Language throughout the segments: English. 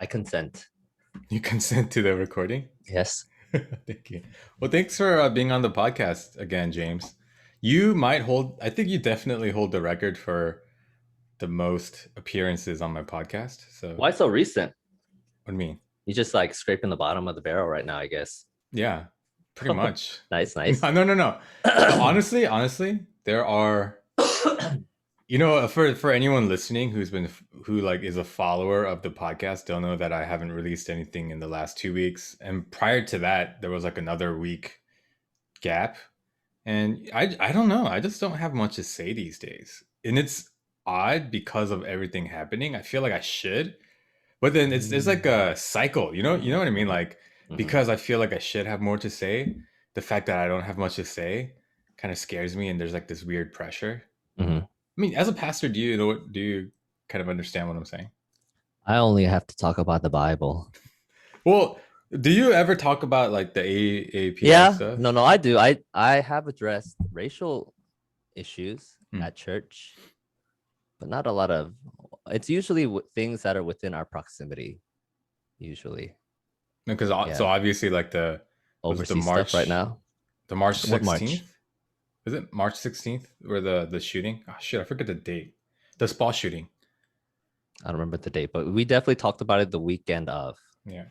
I consent. You consent to the recording? Yes. Thank you. Well, thanks for being on the podcast again, James. You might hold, I think you definitely hold the record for the most appearances on my podcast. So, Why so recent? what do you mean? You just like scraping the bottom of the barrel right now, I guess. Yeah, pretty much. Nice, nice. No, no, no, no. No, honestly, there are, for anyone listening who like is a follower of the podcast, they'll know that I haven't released anything in the last 2 weeks. And prior to that, there was like another week gap. And I don't know. I just don't have much to say these days. And it's odd because of everything happening. I feel like I should. But then it's like a cycle, you know what I mean? Like Mhm. because I feel like I should have more to say, the fact that I don't have much to say kind of scares me and there's like this weird pressure. Mhm. I mean, as a pastor, do you kind of understand what I'm saying? I only have to talk about the Bible. Well, do you ever talk about like the AAPI Yeah, stuff? no, I do. I have addressed racial issues Hmm. at church, but not a lot of. It's usually things that are within our proximity. Usually, Because so yeah. obviously like was it Overseas stuff right now. the March What March? 16th? Is it March 16th where the shooting? Oh shit, I forget the date. The spa shooting. I don't remember the date, but we definitely talked about it the weekend of. Yeah.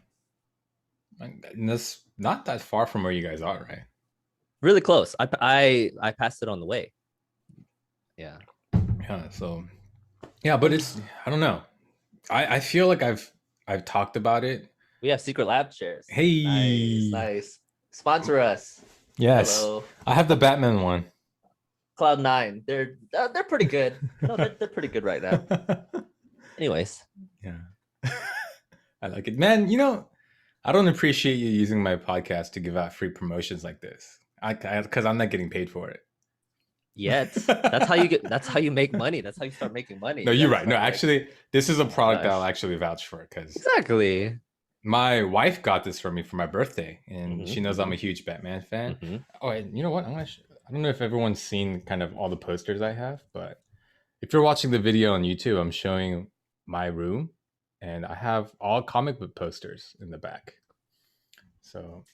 And that's not that far from where you guys are, right? Really close. I passed it on the way. Yeah. Yeah. So yeah, but it's I don't know. I feel like I've talked about it. We have secret lab chairs. Nice, Hey. nice. Sponsor us. Yes. Hello. I have the Batman one. Cloud9. They're pretty good. No, they're pretty good right now. Anyways. Yeah. I like it. Man, I don't appreciate you using my podcast to give out free promotions like this. Because I'm not getting paid for it. Yet. That's how you make money. That's how you start making money. No, You you're gotta right. No, start like, actually, this is a oh my product that I'll gosh. actually vouch for because Exactly. my wife got this for me for my birthday, and she knows I'm Mm-hmm, a huge Batman fan. mm-hmm. Oh, and you know what? I don't know if everyone's seen kind of all the posters I have, but if you're watching the video on YouTube, I'm showing my room, and I have all comic book posters in the back. So,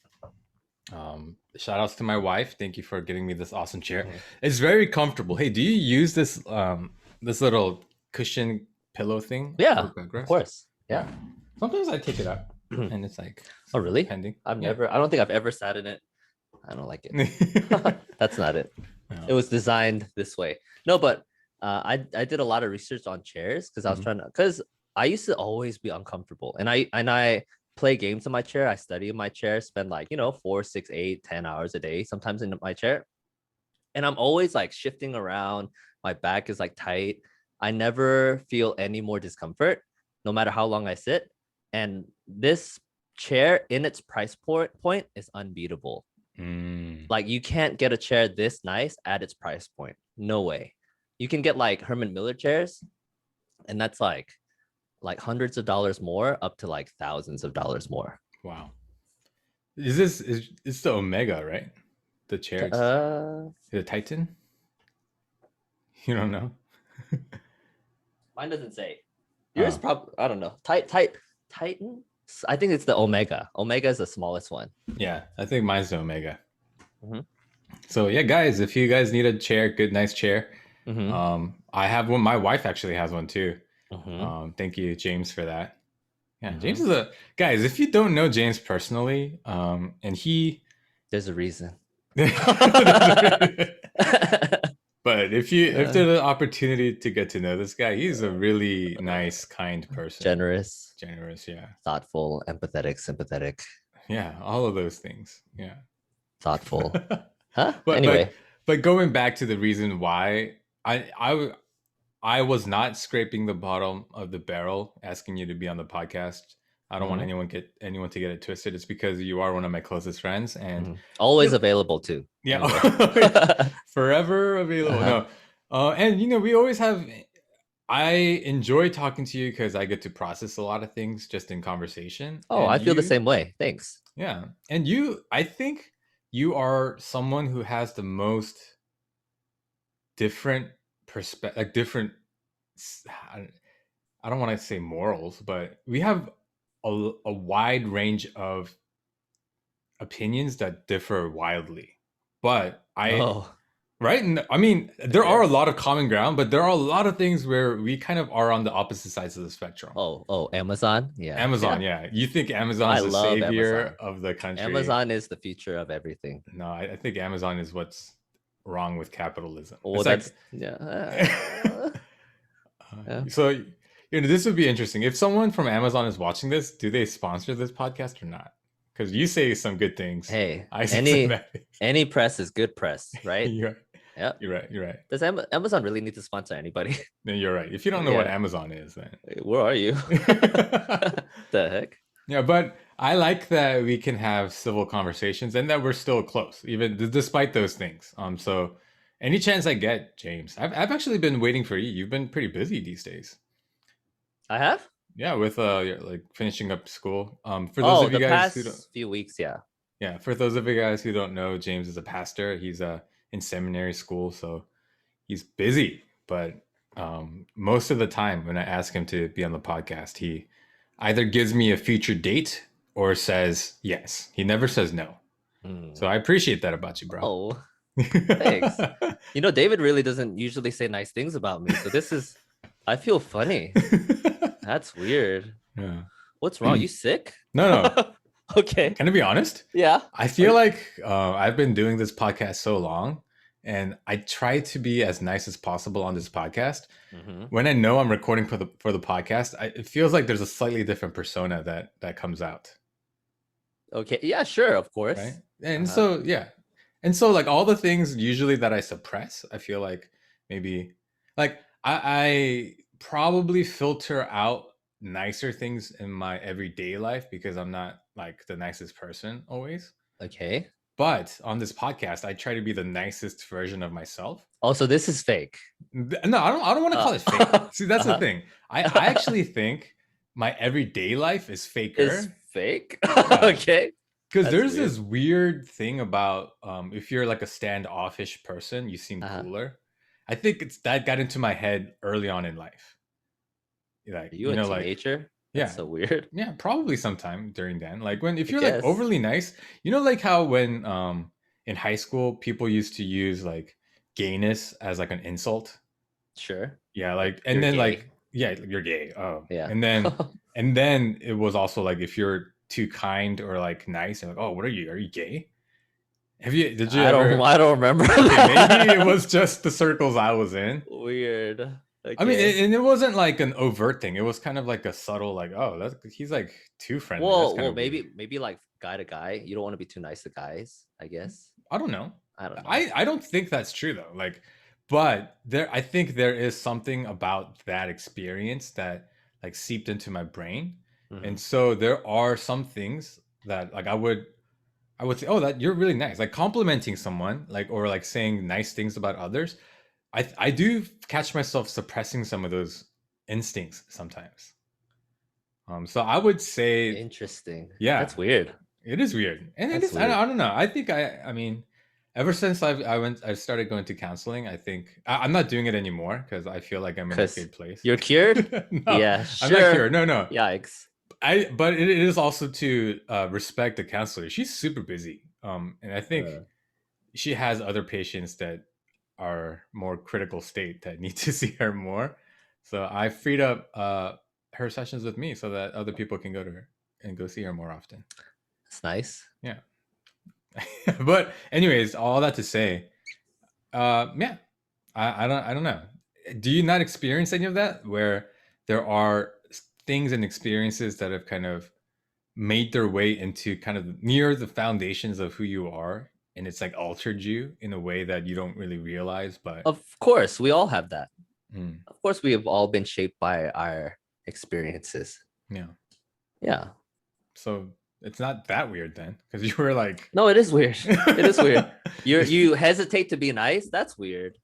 shout outs to my wife. Thank you for getting me this awesome chair. Mm-hmm. It's very comfortable. Hey, do you use this little cushion pillow thing Yeah, for bed of rest? course. Yeah. Yeah. Sometimes I take it out and it's like Oh, really? pending. I've Yeah. never, I don't think I've ever sat in it. I don't like it. That's not it. It Yeah. was designed this way. No, but I did a lot of research on chairs because I was Mhm. trying to because I used to always be uncomfortable, and I play games in my chair. I study in my chair, spend like 4, 6, 8, 10 hours a day, sometimes in my chair, and I'm always like shifting around. My back is like tight. I never feel any more discomfort, no matter how long I sit. And this chair in its point is unbeatable. Mm. Like you can't get a chair this nice at its price point. No way. You can get like Herman Miller chairs, and that's like hundreds of dollars more, up to like thousands of dollars more. Wow. Is it's the Omega, right? The chair. It's Uh, the Titan. You don't know? Mine doesn't say. Yours Oh, probably, I don't know. Titan. I think it's the Omega. Omega is the smallest one. yeah. I think mine's the Omega. Mm-hmm. So yeah, guys, if you guys need a chair, good, nice chair, Mm-hmm. I have one. My wife actually has one too. Mm-hmm. Thank you, James, for that. Yeah, Mm-hmm. James is a guys. If you don't know James personally, and he, There's a reason. but if there's an opportunity to get to know this guy, he's a really nice, kind person. Generous, Generous, yeah, thoughtful, empathetic, sympathetic, yeah, all of those things, yeah. thoughtful. Huh? but but Anyway. but going back to the reason why I was not scraping the bottom of the barrel asking you to be on the podcast. I don't want Mm-hmm. anyone to get it twisted. It's because you are one of my closest friends, and Mm-hmm. Always you know, available too. yeah, Anyway. forever available. Uh-huh. No, and we always have. I enjoy talking to you because I get to process a lot of things just in conversation, Oh, and I feel the same way. Thanks. yeah, and I think you are someone who has the most different perspective, like different. I don't want to say morals, but we have a wide range of opinions that differ wildly. But Oh, right? And I mean, I there are a guess. lot of common ground, but there are a lot of things where we kind of are on the opposite sides of the spectrum. Oh, Amazon. Yeah. Amazon, Yeah. yeah. You think I Amazon's the love savior Amazon. of the country? Amazon is the future of everything. No, I think Amazon is what's wrong with capitalism. Well, It's like, that's yeah. Yeah. so this would be interesting. If someone from Amazon is watching this, do they sponsor this podcast or not? Because you say some good things, Hey, I say some bad things. any press is good press, right? You're right. Yeah. You're right. You're right. Does Amazon really need to sponsor anybody? No, you're right. If you don't know what Yeah. Amazon is, then Where are you? The heck? yeah. But I like that we can have civil conversations and that we're still close, even despite those things. So any chance I get, James, I've actually been waiting for you. You've been pretty busy these days. I have? Yeah, with like finishing up school. For those Oh, of you the guys who don't, past few weeks, yeah. yeah, for those of you guys who don't know, James is a pastor. He's in seminary school, so he's busy. But most of the time, when I ask him to be on the podcast, he either gives me a future date or says yes. He never says no. So Hmm. I appreciate that about you, bro. Oh, thanks. You know, David really doesn't usually say nice things about me. So I feel funny. That's weird. Yeah. What's wrong? You sick? No, no. Okay. Can I be honest? Yeah. I Are feel you- like I've been doing this podcast so long, and I try to be as nice as possible on this podcast. Mhm. When I know I'm recording for the podcast, it feels like there's a slightly different persona that comes out, Okay. Yeah, sure, of right? course. And Uh-huh. so yeah, and so like all the things usually that I suppress, I feel like maybe like I probably filter out nicer things in my everyday life because I'm not like the nicest person always. Okay. But on this podcast, I try to be the nicest version of myself. Also, this is fake. No, I don't want to Uh, call it fake. See, that's the uh-huh. thing. I actually think my everyday life is Is faker. fake. Yeah. Okay. Because That's there's this weird. weird thing about if you're like a standoffish person, you seem Uh-huh. cooler. I think it's that got into my head early on in life. Like, Are you a like, teenager? That's yeah, so weird. yeah, probably sometime during then. Like when if I you're like guess. overly nice, like how when in high school people used to use like gayness as like an insult. Sure. Yeah, like and You're then gay. like yeah, you're gay. Oh. Yeah. And then it was also like if you're too kind or like nice and like, oh, what are you? Are you gay? Did you ever I don't remember okay, maybe it that. was just the circles I was in. Weird. I mean, Okay. and it wasn't like an overt thing. It was kind of like a subtle, like, oh, he's like too friendly. That's kind Well, of weird. maybe like guy to guy. You don't want to be too nice to guys, I guess. I don't know. I don't know. I don't think that's true though. Like, but I think there is something about that experience that like seeped into my brain, Mhm. and so there are some things that like I would say, oh, that you're really nice. Like complimenting someone, like or like saying nice things about others. I do catch myself suppressing some of those instincts sometimes. So I would say, Interesting. yeah, That's weird. it is weird, and it That's is. weird. I don't know. I think I mean, ever since I started going to counseling. I think I'm not doing it anymore because I feel like I'm in a Because good place. you're cured? No, Yeah, I'm not sure. cured. No, no. Yikes. But it is also to respect the counselor. She's super busy. And I think Uh, she has other patients that are more critical state that need to see her more. So I freed up her sessions with me so that other people can go to her and go see her more often. That's nice. Yeah. But anyways, all that to say, yeah, I don't know. Do you not experience any of that where there are things and experiences that have kind of made their way into kind of near the foundations of who you are, and it's like altered you in a way that you don't really realize, but Of course, we all have that. mm, Of course, we have all been shaped by our experiences. yeah. Yeah. So it's not that weird then, because you were like, No, it is weird. It is weird. It's- You hesitate to be nice. That's weird.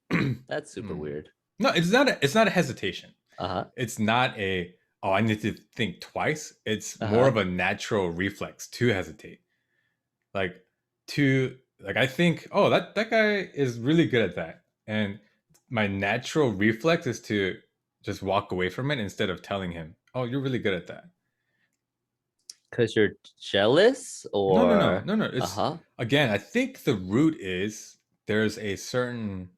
That's super Mm. weird. No, it's not a hesitation. Uh-huh. It's not a, oh, I need to think twice. It's more Uh-huh. of a natural reflex to hesitate. Like to like I think, oh, that guy is really good at that. And my natural reflex is to just walk away from it instead of telling him, oh, you're really good at that. Because you're jealous No, no, no, or no, no. It's uh-huh. again, I think the root is there's a certain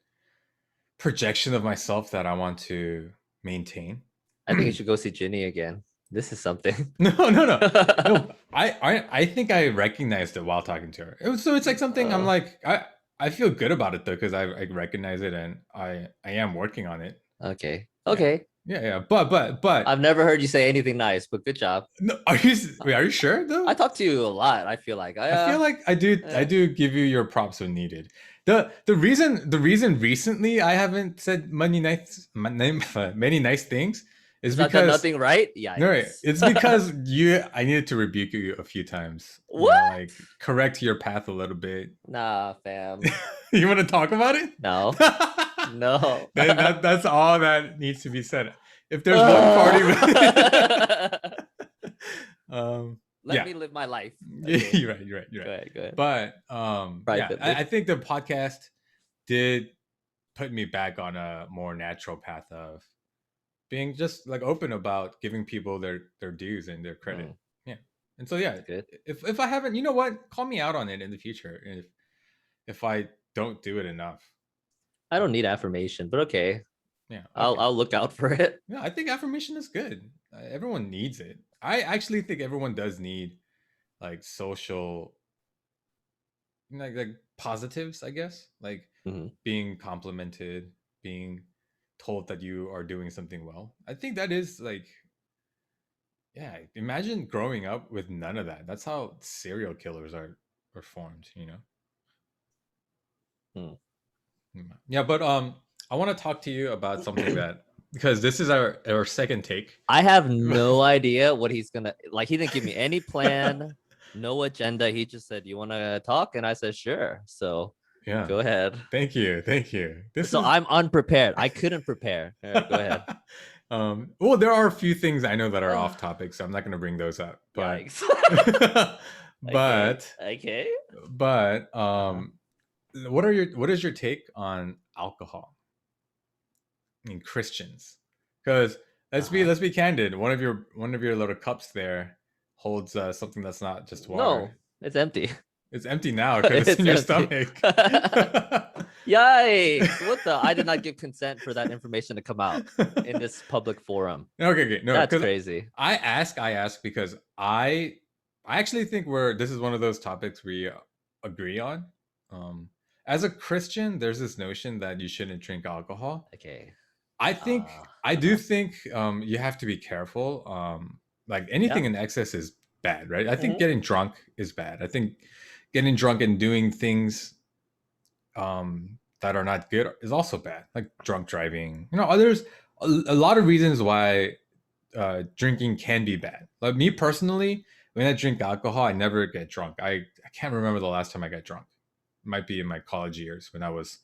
projection of myself that I want to maintain. I think you should go see Ginny again. This is something. No, no, no, no. I think I recognized it while talking to her. So it's like something I'm uh, like I feel good about it though because I recognize it and I am working on it. okay. Yeah, Okay. yeah, yeah. But I've never heard you say anything nice, but good job. no, are you wait? Are you sure I though? talk to you a lot. I feel like I feel like I eh. do give you your props when needed. The reason recently I haven't said many nice things is Because I've done because nothing right. no, Yikes. it's because I needed to rebuke you a few times. You know, What? like correct your path a little bit. Nah, fam. You want to talk about it? No. No. Then that's all that needs to be said. If there's one party, Let yeah, me live my life. yeah, Okay. you're right, you're Go right. ahead. Go ahead. But yeah, Privately. I think the podcast did put me back on a more natural path of being just like open about giving people their dues and their credit. Mm, Yeah. And so yeah, that's good. if I haven't, you know what, call me out on it in the future if I don't do it enough. I don't need affirmation, but okay. Yeah. I'll Okay. I'll look out for it. Yeah, I think affirmation is good. Everyone needs it. I actually think everyone does need like social, like positives, I guess, like Mhm. being complimented, being told that you are doing something well. I think that is like, yeah. Imagine growing up with none of that. That's how serial killers are formed. You know. Mm. Yeah, but I want to talk to you about something that because this is our second take. I have no idea what he's gonna like. He didn't give me any plan, no agenda. He just said, "You want to talk?" And I said, "Sure." So Yeah. go ahead. Thank you. Thank you. This So is I'm unprepared. I couldn't prepare. All right, go ahead. well, there are a few things I know that are off topic, so I'm not going to bring those up. But Yikes. Okay. but Okay. but Uh-huh. what is your take on alcohol in Christians? Because Uh-huh. let's be candid. One of your little cups there holds something that's not just water. No, it's empty. It's empty now because it's in It's your empty. stomach. Yikes. What the? I did not give consent for that information to come out in this public forum. Okay, okay, no, That's because crazy. I ask because I actually think this is one of those topics we agree on. Um, as a Christian, there's this notion that you shouldn't drink alcohol. Okay. I do Uh-huh. think you have to be careful. Like Yeah. anything in excess is bad, right? I think Mhm. getting drunk is bad. I think getting drunk and doing things that are not good is also bad, like drunk driving. You know, there's a lot of reasons why drinking can be bad. Like me personally, when I drink alcohol, I never get drunk. I can't remember the last time I got drunk. It might be in my college years when I was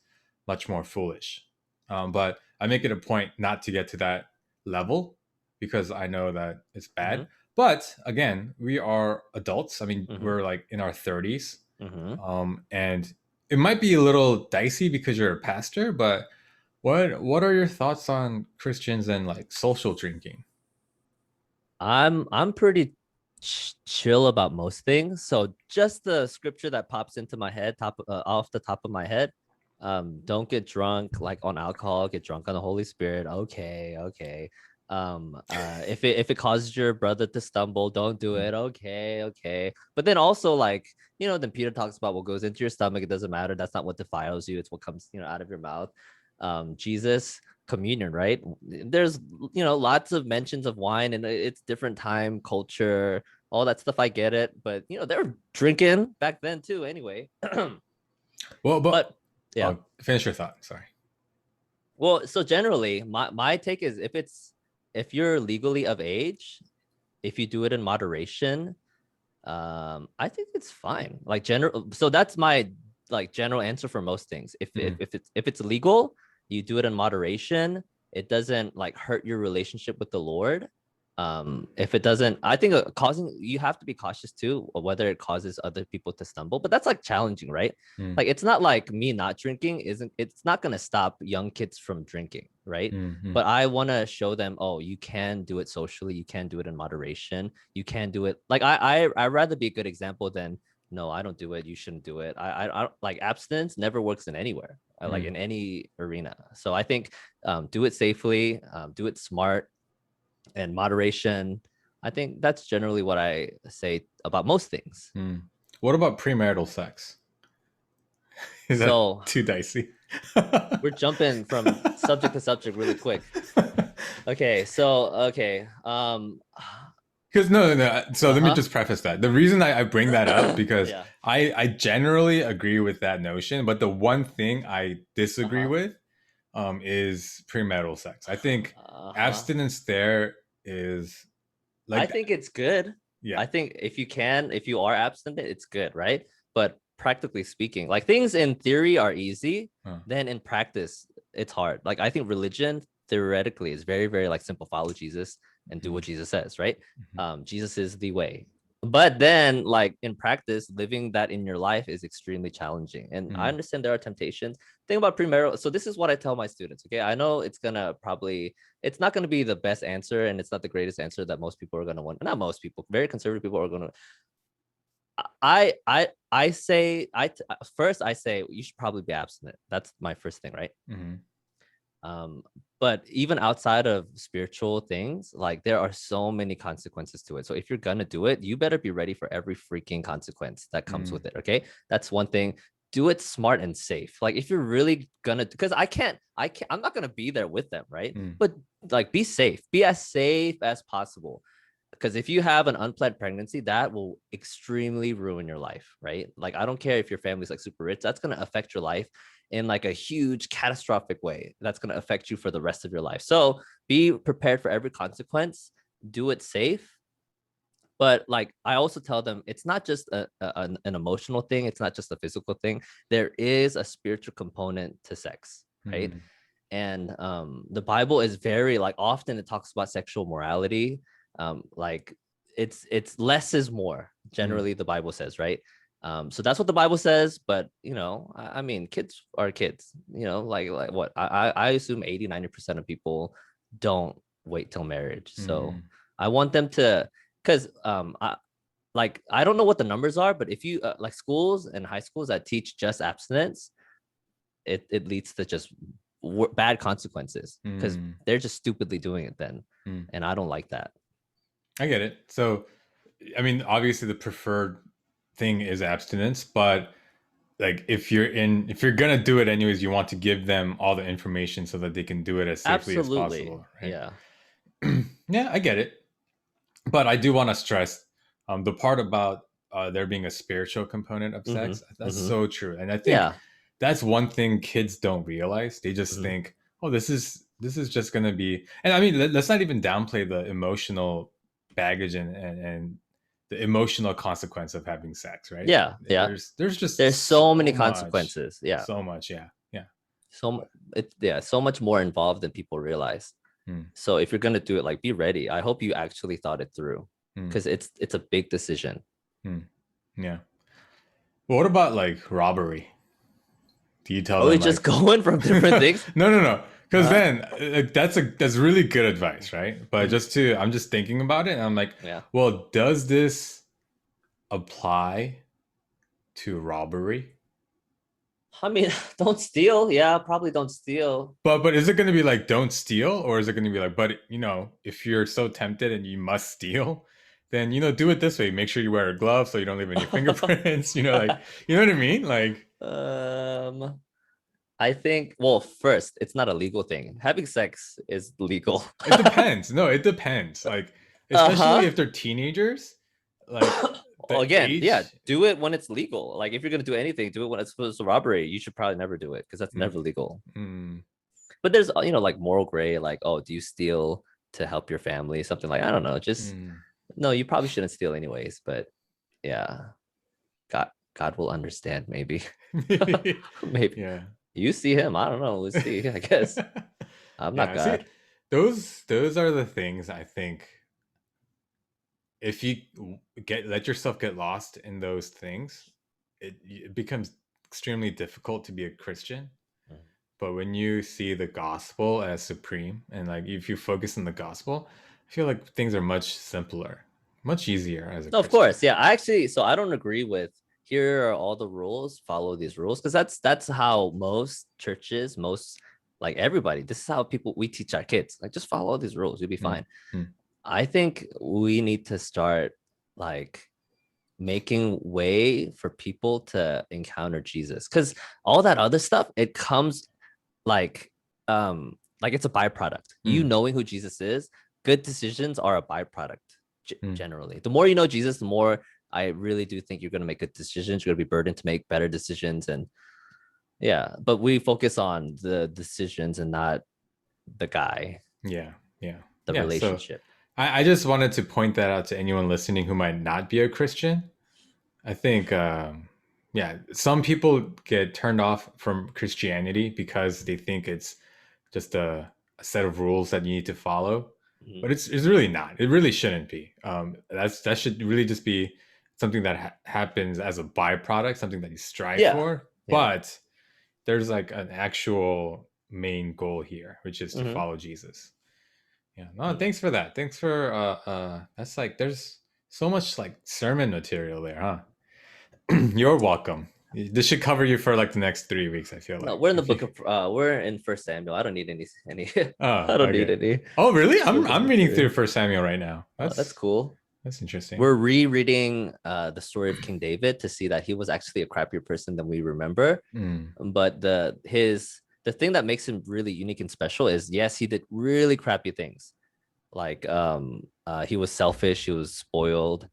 much more foolish. But I make it a point not to get to that level because I know that it's bad. Mhm. But again, we are adults. I mean, Mhm. we're like in our 30s. Mhm. And it might be a little dicey because you're a pastor, but what are your thoughts on Christians and like social drinking? I'm pretty chill about most things. So just the scripture that pops into my head, off the top of my head, don't get drunk like on alcohol. Get drunk on the Holy Spirit. Okay, okay. If it causes your brother to stumble, don't do Mm. it. Okay, okay. But then also like then Peter talks about what goes into your stomach. It doesn't matter. That's not what defiles you. It's what comes out of your mouth. Jesus communion, right? There's lots of mentions of wine and it's different time, culture, all that stuff. I get it, but they're drinking back then too. Anyway, Well, but but yeah. finish your thought. Sorry. Well, so generally, my take is if you're legally of age, if you do it in moderation, I think it's fine. Like general. So that's my like general answer for most things. Mm. If it's legal, you do it in moderation. It doesn't like hurt your relationship with the Lord. If it doesn't, I think causing, you have to be cautious too, whether it causes other people to stumble, but that's like challenging, right? Mm, Like it's not like me not drinking isn't, it's not going to stop young kids from drinking, right? mm. But I want to show them, oh, you can do it socially, you can do it in moderation, you can do it like I'd rather be a good example than no, I don't do it, you shouldn't do it. I don't, like abstinence never works in anywhere, like in any arena. So I think do it safely, do it smart and moderation. I think that's generally what I say about most things. What about premarital sex? Is that So too dicey? we're jumping from subject to subject really quick. Okay, so okay. Because no. So let me Uh-huh. just preface that. The reason I bring that up because Yeah. I generally agree with that notion, but the one thing I disagree Uh-huh. with is premarital sex. I think Uh-huh. abstinence there is I like think it's good. yeah. I think if you can, if you are abstinent, it's good, right? But practically speaking, like things in theory are easy, Huh. then in practice, it's hard. Like I think religion theoretically is very, very like simple. Follow Jesus and do Mhm, what Jesus says, right? mhm, Jesus is the way. But then, like in practice, living that in your life is extremely challenging. And I mhm, understand there are temptations. Think about premarital. So this is what I tell my students. Okay, I know it's gonna probably, it's not going to be the best answer and it's not the greatest answer that most people are going to want. Not most people, very conservative people are going to. I say first I say you should probably be abstinent. That's my first thing, right? mhm, um but even outside of spiritual things, like there are so many consequences to it. So if you're gonna do it, you better be ready for every freaking consequence that comes mhm, with it. Okay, that's one thing. Do it smart and safe. Like if you're really gonna, because I'm not gonna be there with them, right? mhm, But like be safe, be as safe as possible, because if you have an unplanned pregnancy, that will extremely ruin your life, right? Like I don't care if your family's like super rich, that's going to affect your life in like a huge catastrophic way. That's going to affect you for the rest of your life. So be prepared for every consequence, do it safe. But like I also tell them, it's not just an emotional thing, it's not just a physical thing. There is a spiritual component to sex, right? mhm, And the Bible is very like, often it talks about sexual morality. Like it's less is more, mhm. generally the Bible says, right? So that's what the Bible says. But you know, I mean, kids are kids, you know, like what I assume 80-90% of people don't wait till marriage. So Mhm. I want them to, because I don't know what the numbers are, but if you like schools and high schools that teach just abstinence, it leads to just bad consequences because Mm, they're just stupidly doing it then, mm. and I don't like that. I get it. So, I mean, obviously the preferred thing is abstinence, but like if you're gonna do it anyways, you want to give them all the information so that they can do it as safely as Absolutely, possible, right? yeah. Yeah, I get it. But I do want to stress the part about there being a spiritual component of Mm-hmm. sex. That's Mm-hmm. so true, and I think Yeah. that's one thing kids don't realize. They just Mm-hmm. think, "Oh, this is just gonna be." And I mean, let's not even downplay the emotional baggage and the emotional consequence of having sex, right? Yeah, yeah. There's There's just so many much, consequences. Yeah. so much, yeah, yeah. So But, yeah, so much more involved than people realize. hmm, So if you're gonna do it, like be ready. I hope you actually thought it through, hmm, because it's a big decision. hmm, yeah. But what about like robbery? Do you tell Are we them just like going from different things? no, because Huh? then like, that's really good advice, right? But Mm-hmm. I'm just thinking about it and I'm like, Yeah. well, does this apply to robbery? I mean, don't steal. Yeah, probably don't steal. But is it going to be like don't steal, or is it going to be like, but if you're so tempted and you must steal, then do it this way, make sure you wear a glove so you don't leave any fingerprints, like you know what I mean, like um, I think, well, first, it's not a legal thing. Having sex is legal. it depends. No, it depends, like especially Uh-huh. if they're teenagers, like the Again, yeah, age. do it when it's legal. Like if you're gonna do anything, do it when it's supposed to robbery. You should probably never do it because that's Mm, never legal. mm, But there's like moral gray, like, oh, do you steal to help your family? Something like, I don't know. Just mm. no, you probably shouldn't steal anyways. But yeah, God will understand, maybe. Maybe. Yeah. You see him. I don't know. We'll see, I guess. I'm not Yeah, see, God. those are the things I think if you let yourself get lost in those things, it becomes extremely difficult to be a Christian. Mm. But when you see the gospel as supreme, and like if you focus on the gospel, I feel like things are much simpler, much easier as a No, of Christian. course. Yeah. I actually, so I don't agree with here are all the rules, follow these rules. Cause that's how most churches, most like everybody, this is how people we teach our kids. Like just follow all these rules, you'll be Mm, fine. mm, I think we need to start like making way for people to encounter Jesus. Cause all that other stuff, it comes like like it's a byproduct. You mm, knowing who Jesus is, good decisions are a byproduct mm. generally. The more you know Jesus, the more I really do think you're going to make good decisions. You're going to be burdened to make better decisions. And yeah, but we focus on the decisions and not the guy, Yeah, yeah, the yeah. So relationship. I just wanted to point that out to anyone listening who might not be a Christian. I think, yeah, some people get turned off from Christianity because they think it's just a set of rules that you need to follow, Mhm. but it's really not. It really shouldn't be. That should really just be something that happens as a byproduct, something that you strive Yeah. for. Yeah. But there's like an actual main goal here, which is to Mm-hmm. follow Jesus. Yeah. No, Mm. thanks for that. Thanks for that's like there's so much like sermon material there, huh? You're welcome. This should cover you for like the next 3 weeks, I feel No, like. we're in the If you book of we're in First Samuel. I don't need any Oh, I don't need okay. any Oh, really? source I'm reading through material. First Samuel right now. Oh, that's cool. That's interesting. We're rereading the story of King David to see that he was actually a crappier person than we remember. Mm, But the thing that makes him really unique and special is yes, he did really crappy things. Like he was selfish, he was spoiled.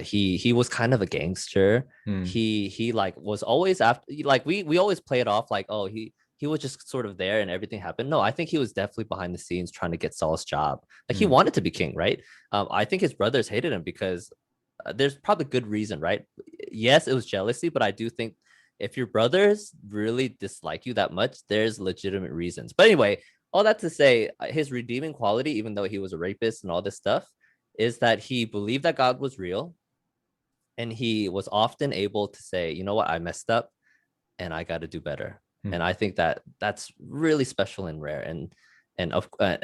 He was kind of a gangster. mm, He like was always after like we always play it off like oh he was just sort of there and everything happened. No, I think he was definitely behind the scenes trying to get Saul's job. Like he mm, wanted to be king, right? I think his brothers hated him because there's probably good reason, right? Yes, it was jealousy, but I do think if your brothers really dislike you that much, there's legitimate reasons. But anyway, all that to say, his redeeming quality, even though he was a rapist and all this stuff, is that he believed that God was real, and he was often able to say, you know what, I messed up, and I got to do better. mm. And I think that that's really special and rare. And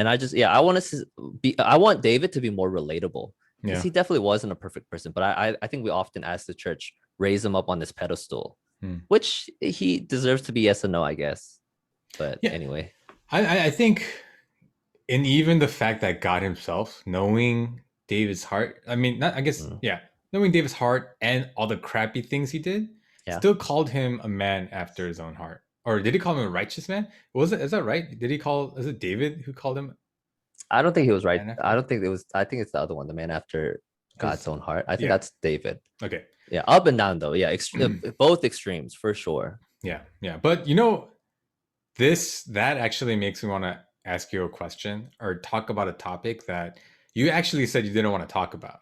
I just I want to be I want David to be more relatable because Yeah. he definitely wasn't a perfect person. But I think we often as the church raise him up on this pedestal, Mm. which he deserves to be yes and no, I guess. But Yeah. anyway, I think, and even the fact that God Himself, knowing David's heart, I mean, not, I guess, mm, yeah, knowing David's heart and all the crappy things he did, yeah. still called him a man after His own heart. Or did He call him a righteous man? Was it? Is that right? Did He call? Is it David who called him I don't think he was a right. man after I God? don't think it was. I think it's the other one, the man after God's Because own heart. I think yeah, that's David. okay, Yeah, up and down though. Yeah, both extremes for sure. yeah, yeah. But that actually makes me want to ask you a question or talk about a topic that you actually said you didn't want to talk about.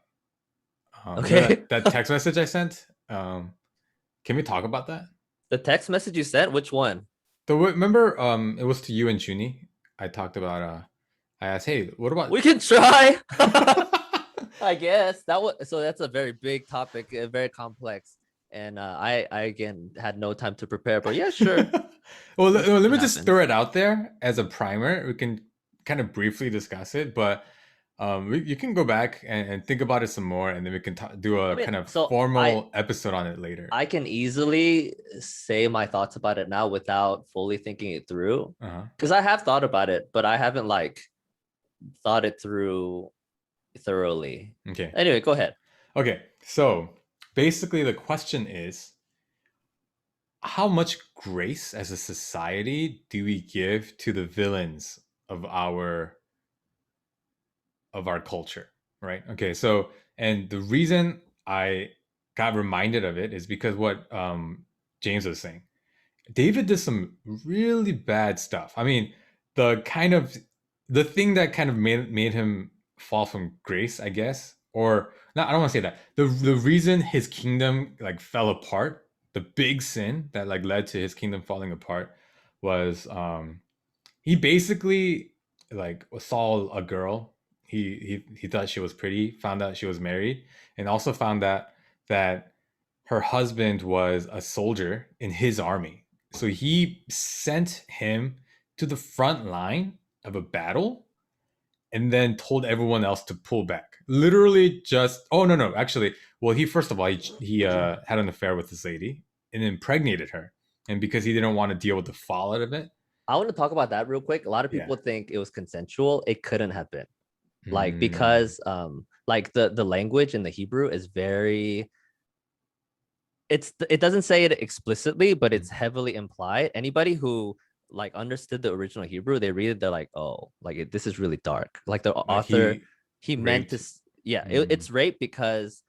Okay. That text message I sent? Can we talk about that? The text message you sent, which one? Remember, it was to you and Chuni. I talked about. I asked, hey, what about? We can try. I guess that was so. That's a very big topic, very complex, and I again had no time to prepare. But yeah, sure. Well, We'll see let what me just throw happens. it out there as a primer. We can kind of briefly discuss it, but you can go back and think about it some more, and then we can do I a mean, kind of so formal episode on it later. I can easily say my thoughts about it now without fully thinking it through, Uh-huh. because I have thought about it, but I haven't like thought it through thoroughly. Okay. Anyway, go ahead. Okay. So basically, the question is, how much grace as a society do we give to the villains of our culture, right? Okay, so and the reason I got reminded of it is because what James was saying. David did some really bad stuff. I mean, the kind of the thing that kind of made him fall from grace, I guess, or no, I don't want to say that. The reason his kingdom like fell apart, the big sin that like led to his kingdom falling apart was he basically like saw a girl. He thought she was pretty, found out she was married, and also found out that her husband was a soldier in his army. So he sent him to the front line of a battle and then told everyone else to pull back. Literally just, oh, no, actually, well, he, first of all, he had an affair with this lady and impregnated her. And because he didn't want to deal with the fallout of it. I want to talk about that real quick. A lot of Yeah. people think it was consensual. It couldn't have been. Like, Mm. because like the language in the Hebrew is very, it doesn't say it explicitly, but it's heavily implied. Anybody who like understood the original Hebrew, they read it, they're like, oh, like this is really dark. Like the Like author, he meant raped. to, yeah, it's rape because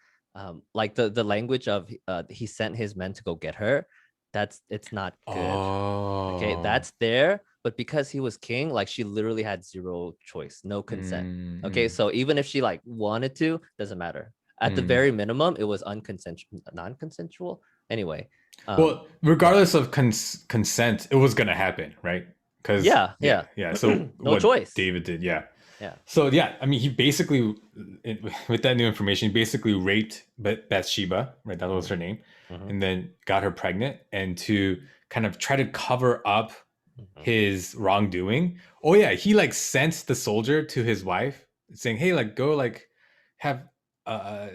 like the language of he sent his men to go get her, it's not good. Okay, Oh. that's there, but because he was king, like she literally had zero choice, no consent. Okay, so even if she like wanted to, doesn't matter. At the very minimum, it was unconsensual, non-consensual. Anyway, well, regardless of consent, it was gonna happen, right? Because yeah. So No what choice. David did, yeah. Yeah. So yeah, I mean, he basically, with that new information, he basically raped Bathsheba, right? That was her name, and then got her pregnant, and to kind of try to cover up his wrongdoing. Oh yeah, he like sent the soldier to his wife, saying, "Hey, like go like have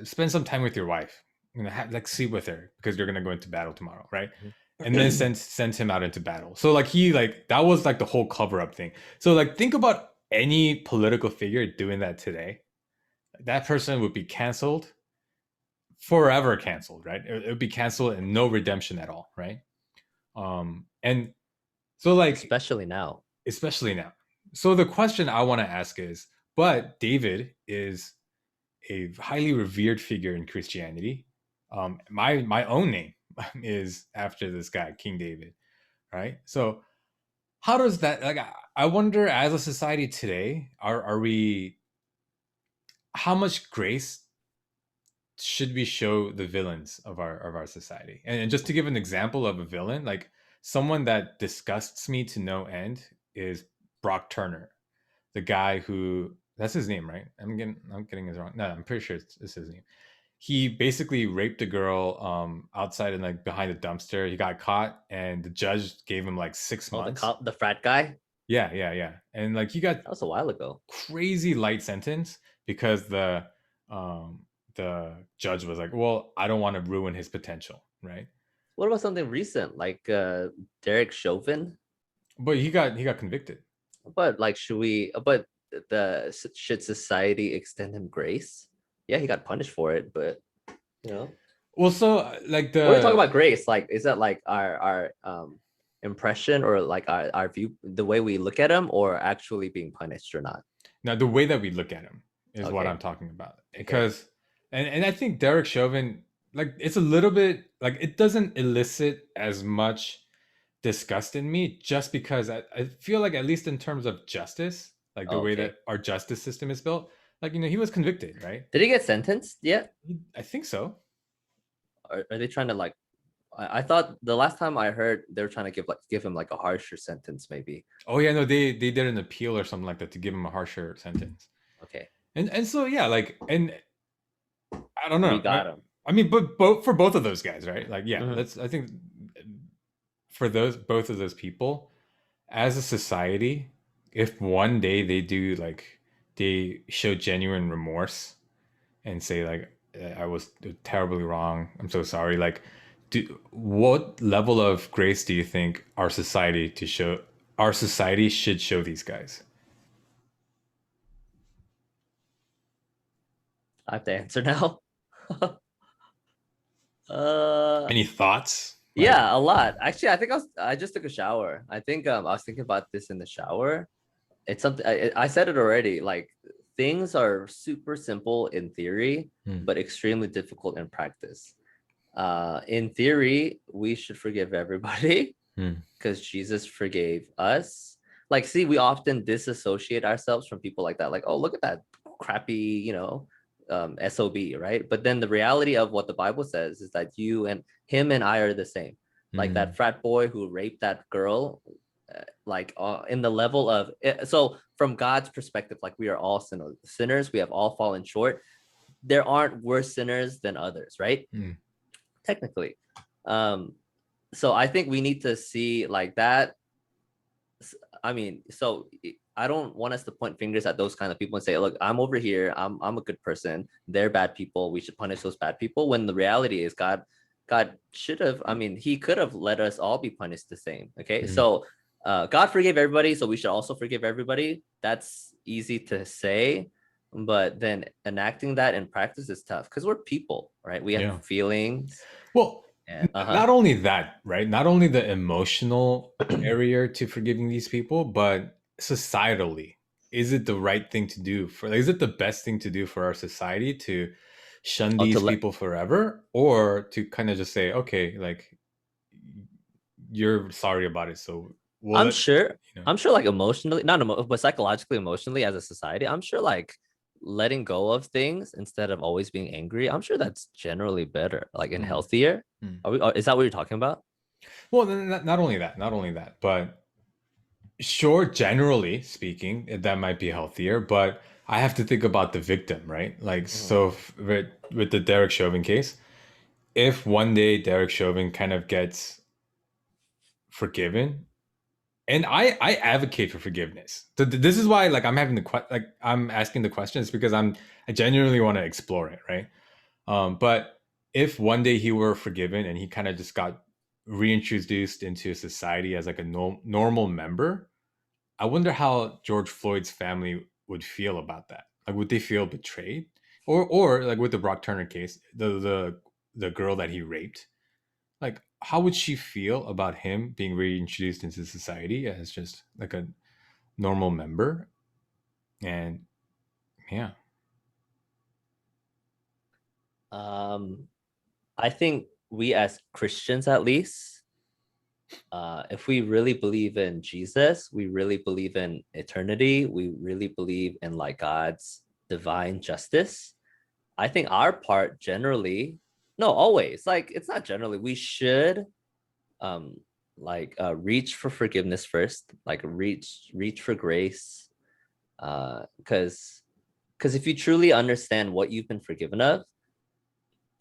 spend some time with your wife, like sleep with her because you're gonna go into battle tomorrow, right?" And then sent him out into battle. So like he like that was like the whole cover up thing. So like think about any political figure doing that today. That person would be canceled, forever canceled, right? It would be canceled and no redemption at all, right? And so like Especially now. So the question I want to ask is, but David is a highly revered figure in Christianity. My own name is after this guy, King David, right? So how does that like? I wonder, as a society today, are we? How much grace should we show the villains of our society? And just to give an example of a villain, like someone that disgusts me to no end is Brock Turner, the guy who, that's his name, right? I'm getting his wrong. No, I'm pretty sure it's his name. He basically raped a girl outside and like behind a dumpster. He got caught and the judge gave him like 6 months. The frat guy. Yeah. And like he got That was a while ago. crazy light sentence because the judge was like, well, I don't want to ruin his potential, right? What about something recent like Derek Chauvin? But he got convicted. But like, should society extend him grace? Yeah, he got punished for it, but you know. Well, so like When we talk about grace, like, is that like our impression or like our view, the way we look at him, or actually being punished or not? now the way that we look at him is what I'm talking about. Because and I think Derek Chauvin, like it's a little bit like it doesn't elicit as much disgust in me just because I feel like at least in terms of justice, like the way that our justice system is built, like he was convicted, right? Did he get sentenced yet? I think so. Are they trying to like? I thought the last time I heard they were trying to give him like a harsher sentence, maybe. Oh yeah, no, they did an appeal or something like that to give him a harsher sentence. Okay. And so yeah, like and I don't know. We got him. I mean, but for both of those guys, right? Like yeah, I think for both of those people, as a society, if one day they show genuine remorse and say like I was terribly wrong, I'm so sorry, like what level of grace do you think our society should show these guys? I have to answer now. Any thoughts? Yeah, a lot. Actually, I just took a shower. I think I was thinking about this in the shower. It's something I said it already. Like, things are super simple in theory, but extremely difficult in practice. In theory, we should forgive everybody because Jesus forgave us. Like, see, we often disassociate ourselves from people like that. Like, oh, look at that crappy, SOB, right? But then the reality of what the Bible says is that you and him and I are the same. Like that frat boy who raped that girl, in the level of, so from God's perspective, like we are all sinners. We have all fallen short. There aren't worse sinners than others, right? Technically. So I think we need to see like that. I mean, so I don't want us to point fingers at those kind of people and say, look, I'm over here. I'm a good person. They're bad people. We should punish those bad people. When the reality is God should have, I mean, he could have let us all be punished the same. Okay. So God forgave everybody. So we should also forgive everybody. That's easy to say. But then enacting that in practice is tough because we're people, right? We have feelings. Well, not only that, right? Not only the emotional barrier to forgiving these people, but societally, is it the right thing to do is it the best thing to do for our society to shun these people forever, or to kind of just say, okay, like, you're sorry about it, so I'm sure like emotionally, but psychologically, emotionally, as a society, I'm sure like letting go of things instead of always being angry, I'm sure that's generally better, like, and healthier. Is that what you're talking about? Well, not only that, but sure, generally speaking, that might be healthier, but I have to think about the victim, right? Like, so with the Derek Chauvin case, if one day Derek Chauvin kind of gets forgiven, and I advocate for forgiveness. This is why, like, I'm asking the questions, because I genuinely want to explore it, right? But if one day he were forgiven and he kind of just got reintroduced into society as like a normal member, I wonder how George Floyd's family would feel about that. Like, would they feel betrayed? Or like with the Brock Turner case, the girl that he raped, like, how would she feel about him being reintroduced into society as just like a normal member? And yeah. I think we as Christians, at least, if we really believe in Jesus, we really believe in eternity, we really believe in like God's divine justice, I think our part generally, no, always, like, it's not generally, we should reach for forgiveness first, like reach for grace, because if you truly understand what you've been forgiven of.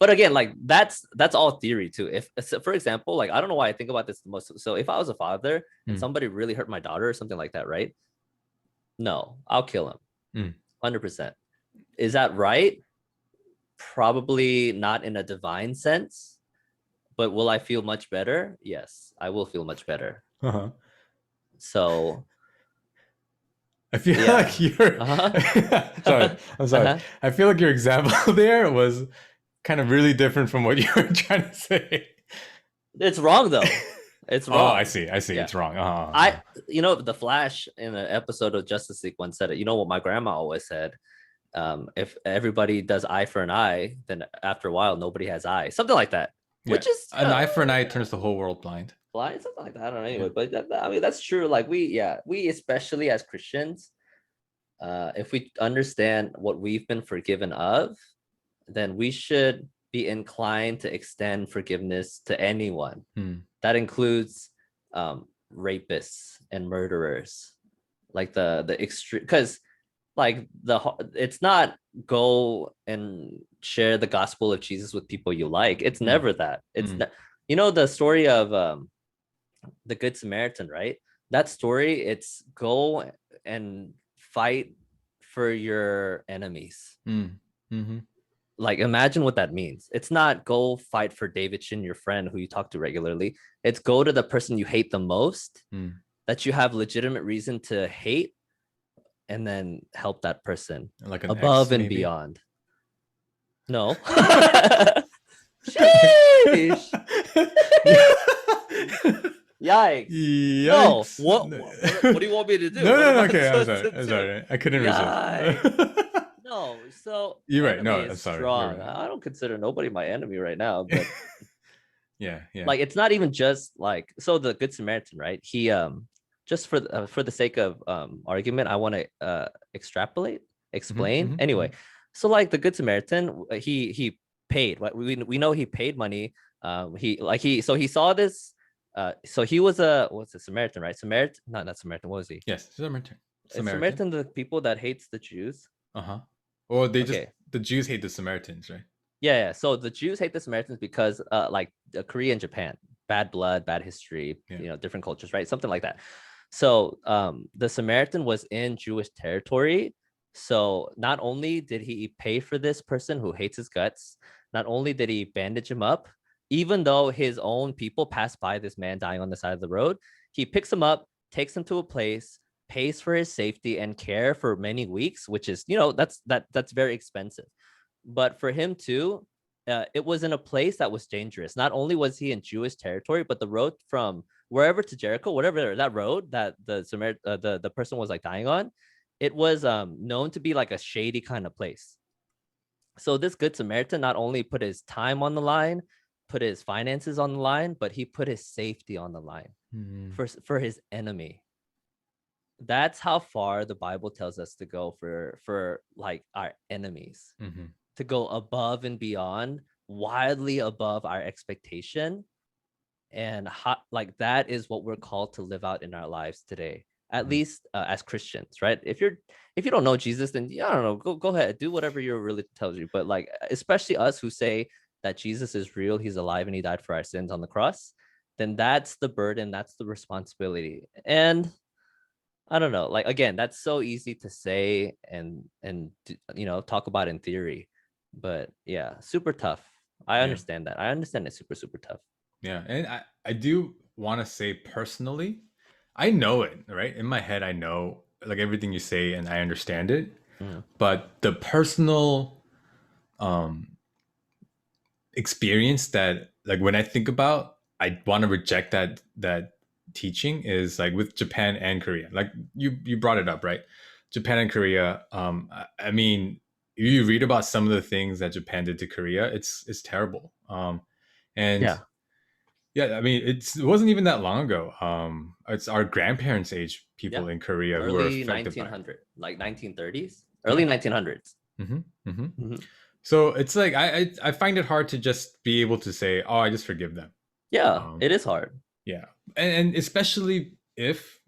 But again, like, that's all theory too. If, for example, like, I don't know why I think about this the most. So if I was a father and somebody really hurt my daughter or something like that, right? No, I'll kill him. 100%. Is that right? Probably not in a divine sense, but will I feel much better? Yes, I will feel much better. So I feel like you're sorry, I'm sorry. I feel like your example there was kind of really different from what you were trying to say. It's wrong though. It's wrong. Oh, I see. Yeah. It's wrong. The Flash in an episode of Justice League once said it. You know what my grandma always said? If everybody does eye for an eye, then after a while nobody has eyes. Something like that. Yeah. Which is an eye for an eye turns the whole world blind. Something like that. I don't know. Anyway, but I mean, that's true. Like, we especially as Christians, if we understand what we've been forgiven of, then we should be inclined to extend forgiveness to anyone. That includes rapists and murderers, like the extreme, because like it's not go and share the gospel of Jesus with people you like. It's never that. It's the story of the Good Samaritan, right? That story, it's go and fight for your enemies. Like, imagine what that means. It's not go fight for David Shin, your friend who you talk to regularly. It's go to the person you hate the most, that you have legitimate reason to hate, and then help that person, like an above and beyond. No. Sheesh. Yikes. No. What do you want me to do? No. Okay, I'm sorry. I couldn't resist. No, so you're right. No, I'm sorry. Right. I don't consider nobody my enemy right now, but yeah. Like, it's not even just like, so the Good Samaritan, right? He just for the sake of argument, I want to explain. Anyway, so like the Good Samaritan, he paid. We know he paid money. He saw this. So he was what's a Samaritan, right? Not Samaritan. What was he? Yes, Samaritan. Is Samaritan? Samaritan the people that hates the Jews? Uh-huh. Or Okay. the Jews hate the Samaritans, right? Yeah. So the Jews hate the Samaritans because like Korea and Japan, bad blood, bad history, Yeah. different cultures, right? Something like that. So the Samaritan was in Jewish territory. So not only did he pay for this person who hates his guts, not only did he bandage him up, even though his own people passed by this man dying on the side of the road, he picks him up, takes him to a place, pays for his safety and care for many weeks, which is, that's very expensive. But for him too, it was in a place that was dangerous. Not only was he in Jewish territory, but the road from wherever to Jericho, whatever that road that the person was like dying on, it was known to be like a shady kind of place. So this good Samaritan not only put his time on the line, put his finances on the line, but he put his safety on the line Mm-hmm. for his enemy. That's how far the Bible tells us to go for like our enemies, Mm-hmm. to go above and beyond, wildly above our expectation. And like that is what we're called to live out in our lives today, at least as Christians, right? If you don't know Jesus, then I don't know, go ahead, do whatever your religion tells you. But like, especially us who say that Jesus is real, he's alive, and he died for our sins on the cross, then that's the burden, that's the responsibility. And I don't know, like again, that's so easy to say and talk about in theory, but yeah, super tough. I Yeah. understand that. I understand it's super tough. Yeah. And I do want to say personally, I know it, right? In my head, I know like everything you say and I understand it. Mm. But the personal um experience that like when I think about, I want to reject that teaching is like with Japan and Korea. Like you brought it up, right? Japan and Korea. I mean, you read about some of the things that Japan did to Korea. It's terrible. And Yeah, yeah, I mean, it wasn't even that long ago. It's our grandparents' age yeah. people in Korea who are Early affected by it. 1900, like 1930s, early Yeah. 1900s. hmm hmm Mhm. So it's like I find it hard to just be able to say, oh, I just forgive them. Yeah, Um, it is hard. yeah, and especially if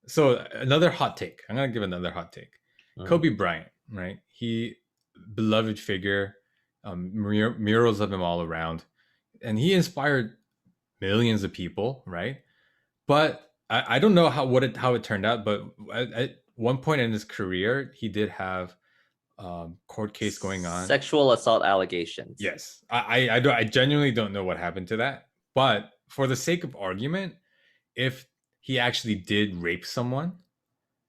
so another hot take. I'm gonna give another hot take. Mhm. Kobe Bryant, right? He beloved figure, murals of him all around, and he inspired millions of people, right? But I don't know how it turned out, but at one point in his career, he did have court case going on. Sexual assault allegations. Yes, I genuinely don't know what happened to that. But for the sake of argument, if he actually did rape someone,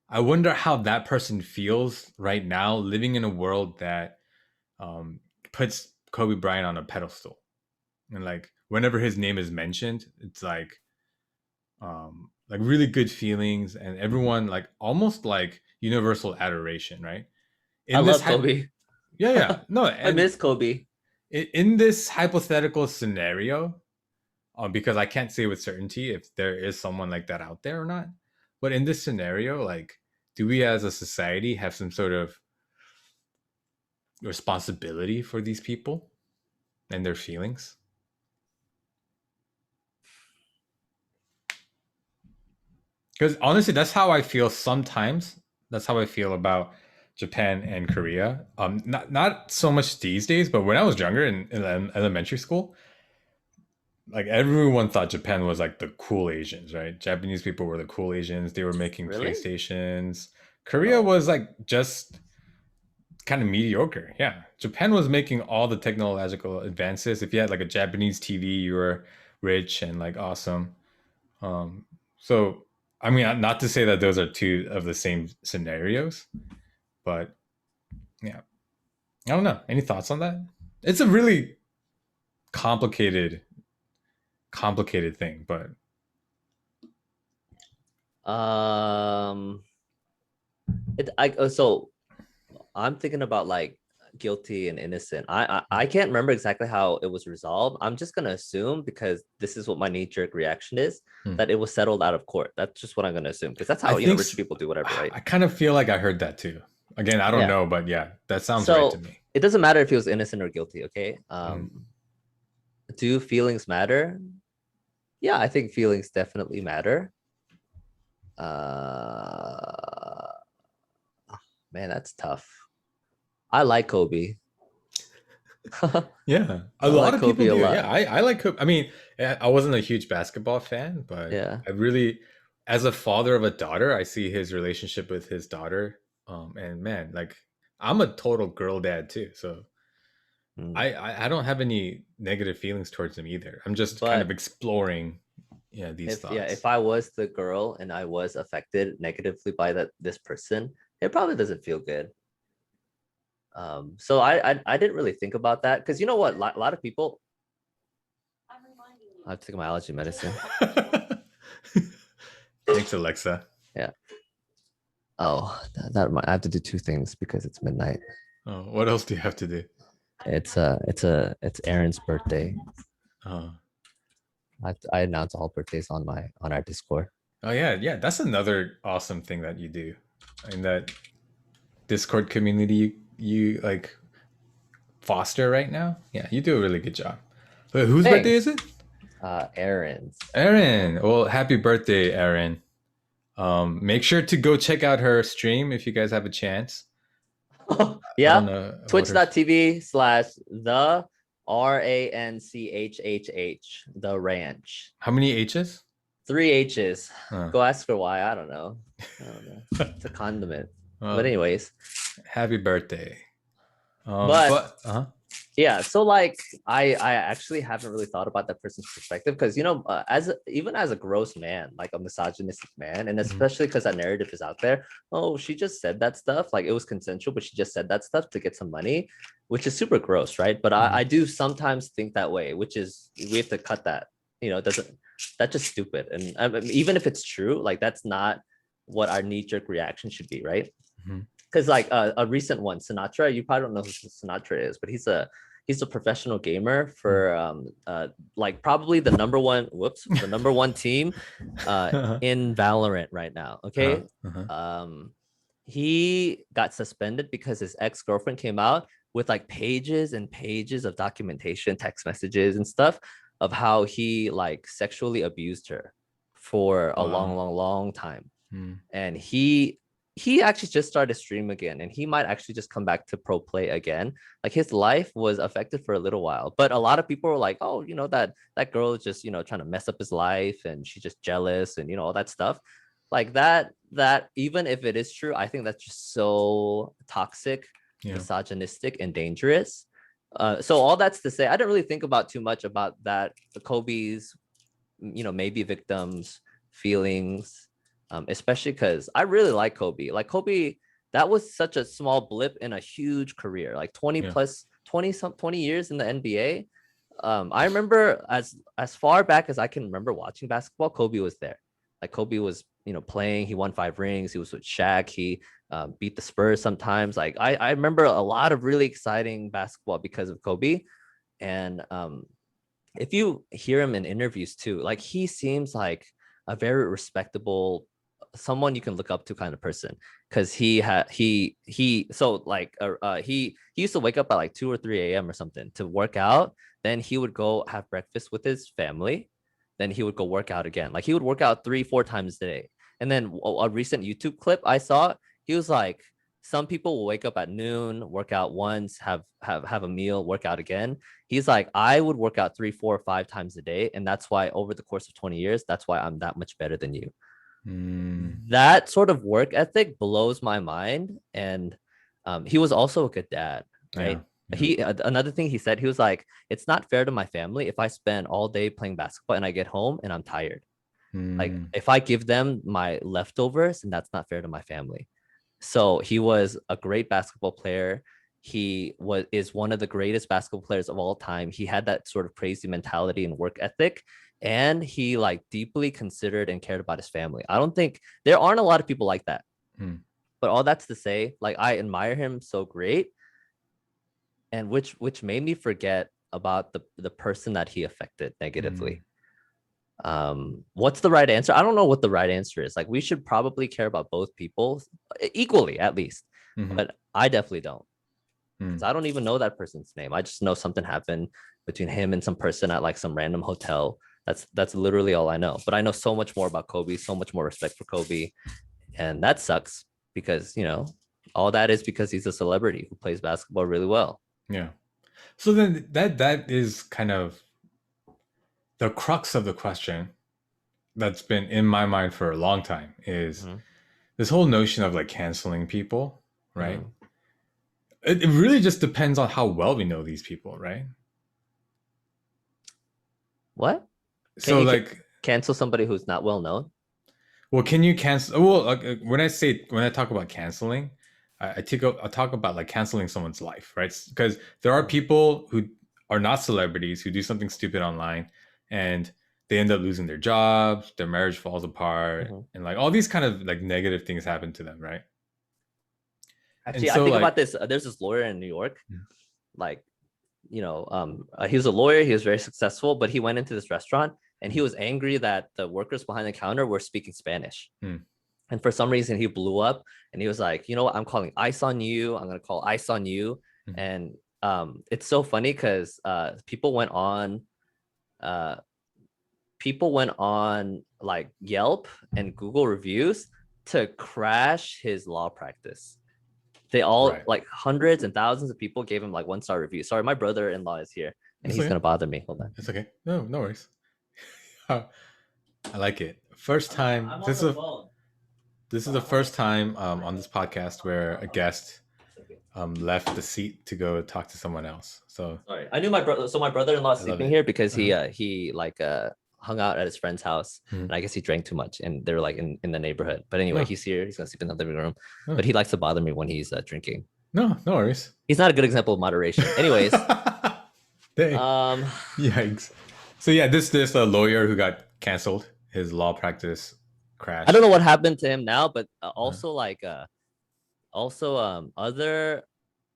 I wonder how that person feels right now, living in a world that um, puts Kobe Bryant on a pedestal, and like whenever his name is mentioned, it's like really good feelings, and Mhm. everyone like almost like universal adoration, right? I In this love hype, Kobe. yeah, yeah, no, I and miss Kobe. in this hypothetical scenario, because I can't say with certainty if there is someone like that out there or not. But in this scenario, like, do we as a society have some sort of responsibility for these people and their feelings? Because honestly, that's how I feel sometimes. That's how I feel about Japan and Korea. Not so much these days, but when I was younger in elementary school, like everyone thought Japan was like the cool Asians, right? Japanese people were the cool Asians. They were making Really? PlayStations. Korea Oh, was like just kind of mediocre. Yeah. Japan was making all the technological advances. If you had like a Japanese TV, you were rich and like awesome. Um, so I mean, not to say that those are two of the same scenarios, but yeah, I don't know. Any thoughts on that? It's a really complicated, complicated thing, but um, so I'm thinking about like guilty and innocent. I can't remember exactly how it was resolved. I'm just gonna assume because this is what my knee-jerk reaction is hmm. that it was settled out of court. That's just what I'm gonna assume because that's I how think rich people do whatever, right? I kind of feel like I heard that too. Again, I don't Yeah. know, but yeah, that sounds right to So me. it doesn't matter if he was innocent or guilty. Okay. Mhm. Do feelings matter? Yeah, I think feelings definitely matter. Uh, man, that's tough. I like Kobe. I Yeah, a lot like of people Kobe a do. lot. Yeah, I like Kobe. I mean, I wasn't a huge basketball fan, but Yeah. I really, as a father of a daughter, I see his relationship with his daughter. And man, like I'm a total girl dad too, so Mm. I don't have any negative feelings towards him either. I'm just kind of But exploring, yeah, these if thoughts. I was the girl and I was affected negatively by this person, it probably doesn't feel good. So I didn't really think about that because you know what, a lot of people. I have to take my allergy medicine. Thanks, Alexa. Yeah. Oh, that I have to do two things because it's midnight. Oh, what else do you have to do? It's Aaron's birthday. Oh, I announce all birthdays on our Discord. oh yeah, yeah. That's another awesome thing that you do in that Discord community. You like foster right now. Yeah, you do a really good job. But whose birthday is Thanks. it? Aaron's. Aaron. Well, happy birthday, Aaron. Make sure to go check out her stream if you guys have a chance. I don't Yeah. know what her. Twitch.tv/the RANCHHH, the ranch. How many H's? 3 H's. Uh, Go ask her why. I don't know. It's a condiment. But well, anyways, happy birthday. but But yeah, so like I actually haven't really thought about that person's perspective because even as a gross man, like a misogynistic man, and mhm, especially because that narrative is out there. Oh, she just said that stuff, like it was consensual, but she just said that stuff to get some money, which is super gross, right? But I mhm, do sometimes think that way, which is we have to cut that. Doesn't that's just stupid. And even if it's true, like that's not what our knee-jerk reaction should be, right? mhm. Because like a recent one, Sinatra, you probably don't know who Sinatra is, but he's a professional gamer for like probably the number one team Uh-huh. in Valorant right now. Uh-huh. Okay. Uh-huh. Um he got suspended because his ex-girlfriend came out with like pages and pages of documentation, text messages and stuff of how he like sexually abused her for a long, Wow. long, long time. Mm. And he actually just started stream again, and he might actually just come back to pro play again. Like his life was affected for a little while, but a lot of people were like, oh, that girl is just trying to mess up his life and she's just jealous and all that stuff. Like that even if it is true, I think that's just so toxic, Yeah. misogynistic, and dangerous. So all that's to say, I didn't really think about too much about that, the Kobe's maybe victims feelings, especially because I really like Kobe. Like Kobe, that was such a small blip in a huge career, like 20 Yeah. plus 20 years in the NBA. I remember as far back as I can remember watching basketball, Kobe was there. Like Kobe was playing. He won 5 rings. He was with Shaq. He beat the Spurs sometimes. Like I remember a lot of really exciting basketball because of Kobe. And if you hear him in interviews too, like he seems like a very respectable, someone you can look up to kind of person. Because he so like he used to wake up at like 2 or 3 a.m. or something to work out. Then he would go have breakfast with his family. Then he would go work out again. Like he would work out 3 4 times a day. And then a recent YouTube clip I saw, he was like, some people will wake up at noon, work out once, have a meal, work out again. He's like, I would work out 3 4 5 times a day, and that's why over the course of 20 years, that's why I'm that much better than you. Mm. That sort of work ethic blows my mind. And he was also a good dad, Yeah. right? Yeah. He another thing he said, he was like, it's not fair to my family if I spend all day playing basketball and I get home and I'm tired. Like Mm. if I give them my leftovers, and that's not fair to my family. So he was a great basketball player. He is one of the greatest basketball players of all time. He had that sort of crazy mentality and work ethic, and he like deeply considered and cared about his family. I don't think there aren't a lot of people like that. Mm. But all that's to say, like I admire him so great, and which made me forget about the person that he affected Mm. negatively. What's the right answer? I don't know what the right answer is. Like we should probably care about both people equally at least, Mhm. but I definitely don't, because Mm. I don't even know that person's name. I just know something happened between him and some person at like some random hotel That's literally all I know. But I know so much more about Kobe, so much more respect for Kobe, and that sucks because all that is because he's a celebrity who plays basketball really well. Yeah. So then that is kind of the crux of the question that's been in my mind for a long time is Mm-hmm. this whole notion of like canceling people, right? Mm-hmm. It really just depends on how well we know these people, right? What? Can So you like, cancel somebody who's not well known? well, can you cancel? Well, like, when I talk about canceling, I talk about like canceling someone's life, right? Because there are people who are not celebrities who do something stupid online, and they end up losing their jobs, their marriage falls apart, Mm-hmm. and like all these kind of like negative things happen to them, right? And Actually, I so think about like, this. There's this lawyer in New York, like he was a lawyer. He was very successful, but he went into this restaurant and he was angry that the workers behind the counter were speaking Spanish. mm, And for some reason, he blew up and he was like, you know what? I'm calling ICE on you. I'm going to call ICE on you. mm, And it's so funny because uh, people went on like Yelp and Google reviews to crash his law practice. They all, right. like, hundreds and thousands of people gave him like 1-star reviews. Sorry, my brother-in-law is here and It's he's okay. gonna bother me. Hold on. It's okay. No, no worries. I like it. First time. I'm on the phone. This is the first time on this podcast where a guest left the seat to go talk to someone else. So Sorry, I knew my brother. So my brother-in-law is I love sleeping it. here because Uh-huh. he like hung out at his friend's house, Mhm. and I guess he drank too much, and they're like in the neighborhood. But anyway, No, he's here. He's gonna sleep in the living room, no, but he likes to bother me when he's drinking. no, no worries. He's not a good example of moderation. Anyways, Dang. um, Yikes. So yeah, this lawyer who got canceled, his law practice I don't know crashed. what happened to him now, but Uh, also like also other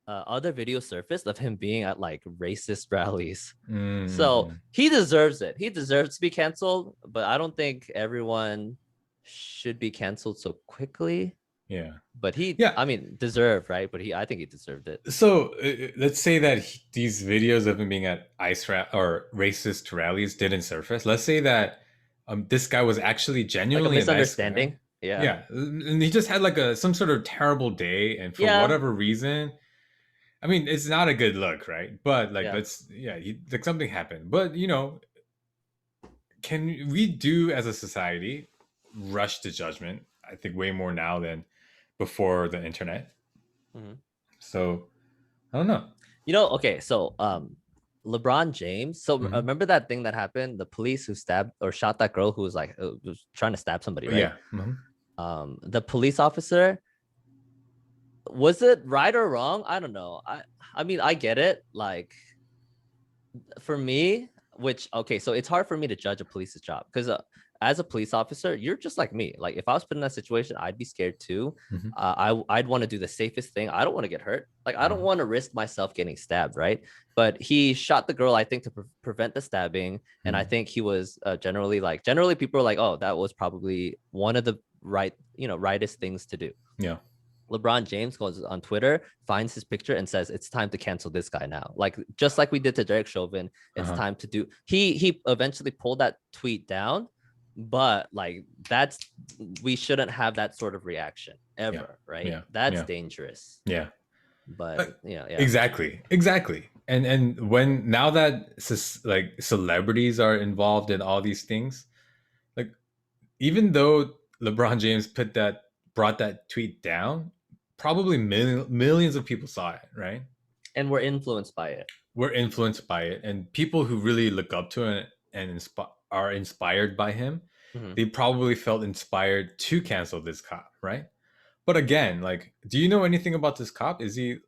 videos surfaced of him being at like racist rallies. So mm, he deserves it. He deserves to be canceled, but I don't think everyone should be canceled so quickly. yeah, But yeah. I mean, deserved, right? But I think he deserved it. So let's say that these videos of him being at or racist rallies didn't surface. Let's say that this guy was actually Like a genuinely a nice guy. misunderstanding. Yeah. Yeah, and he just had like some sort of terrible day, and for Yeah. whatever reason, I mean, it's not a good look, right? But like, Yeah. let's yeah, like something happened. But can we do as a society rush to judgment? I think way more now than before the internet. Mhm. So I don't know. Okay, so LeBron James. So Mhm. remember that thing that happened? The police who stabbed or shot that girl who was like was trying to stab somebody, right? Yeah. Mhm. The police officer, was it right or wrong? I don't know. I mean, I get it. Like, for me, which, okay, so it's hard for me to judge a police's job because as a police officer, you're just like me. Like, if I was put in that situation, I'd be scared too. Mhm. I'd want to do the safest thing. I don't want to get hurt. Like, I don't Mhm. want to risk myself getting stabbed, right? But he shot the girl, I think, to prevent the stabbing, and I Mhm. think he was generally people are like, oh, that was probably one of the rightest things to do. Yeah. LeBron James goes on Twitter, finds his picture, and says it's time to cancel this guy now. Like, just like we did to Derek Chauvin, it's Uh-huh. time to do. He eventually pulled that tweet down, but like we shouldn't have that sort of reaction Yeah. ever, right? Yeah. That's Yeah. dangerous. Yeah. But Uh, yeah. exactly. Exactly. And when now that like celebrities are involved in all these things, like even though LeBron James brought that tweet down, probably millions of people saw it, right? And we're influenced by it. We're influenced by it, and people who really look up to him and are inspired by him, Mhm. they probably felt inspired to cancel this cop, right? But again, like, do you know anything about this cop? Was it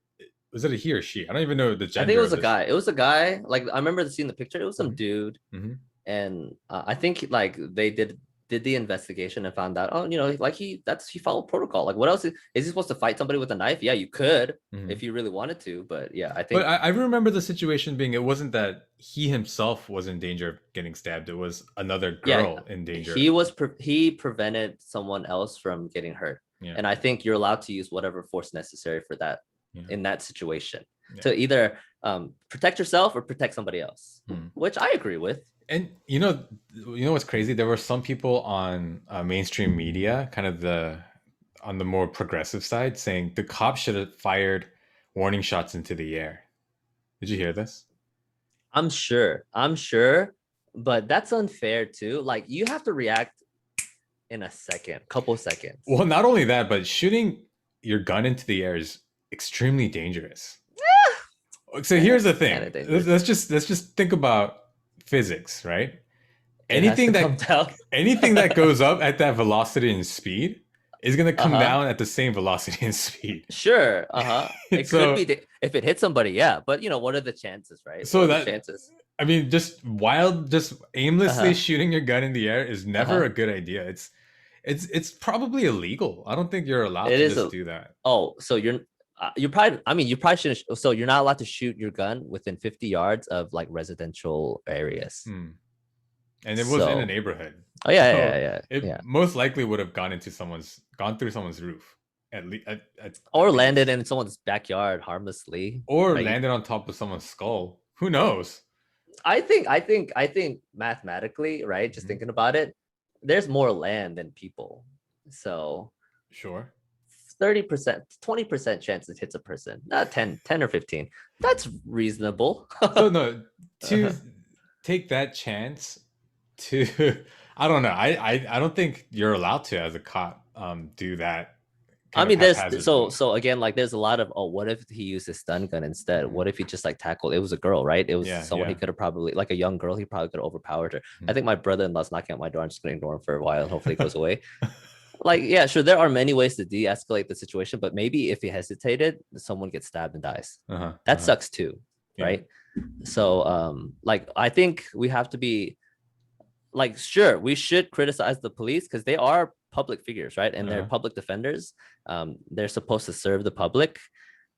a he or she? I don't even know the I think it gender was of a this. guy. It was a guy. Like, I remember seeing the picture. It was some Hmm. dude, Hmm. and I think like they did the investigation and found out, oh, like he followed protocol. Like, what else is he supposed to fight somebody with a knife? Yeah, you could Hmm. if you really wanted to, but yeah, I But think I remember the situation being it wasn't that he himself was in danger of getting stabbed. It was another yeah, girl in danger. he prevented someone else from getting hurt, Yeah. and I think you're allowed to use whatever force necessary for that Yeah. in that situation. to either protect yourself or protect somebody else, which I agree with. And you know what's crazy? There were some people on mainstream media, kind of on the more progressive side, saying the cops should have fired warning shots into the air. Did you hear this? I'm sure, but that's unfair too. Like you have to react in a couple seconds. Well, not only that, but shooting your gun into the air is extremely dangerous. So here's the thing. Let's just think about physics, right? Anything that goes up at that velocity and speed is going to come down at the same velocity and speed. Sure. It could be if it hits somebody, yeah. But what are the chances, right? So chances? I mean, just aimlessly shooting your gun in the air is never a good idea. It's probably illegal. I don't think you're allowed to just do that. Oh, so you probably shouldn't. So you're not allowed to shoot your gun within 50 yards of like residential areas. And it was in a neighborhood. Oh yeah, It most likely would have gone through someone's roof, or landed in someone's backyard harmlessly, or landed on top of someone's skull. Who knows? I think mathematically, right? Just thinking about it, there's more land than people, so sure. 30%, 20% chance it hits a person, not 10 or 15. That's reasonable. So no, to take that chance to, I don't know. I don't think you're allowed to, as a cop, do that. I mean, there's so again, like there's a lot of, what if he used his stun gun instead? What if he just like tackled? It was a girl, right? It was someone he could have probably, like a young girl, he probably could have overpowered her. I think my brother-in-law's knocking at my door. I'm just gonna ignore him for a while and hopefully it goes away. Like, yeah, sure, there are many ways to de-escalate the situation, but maybe if he hesitated, someone gets stabbed and dies. That sucks too, right? So like I think we have to be like, sure, we should criticize the police because they are public figures, right? And they're public defenders. They're supposed to serve the public.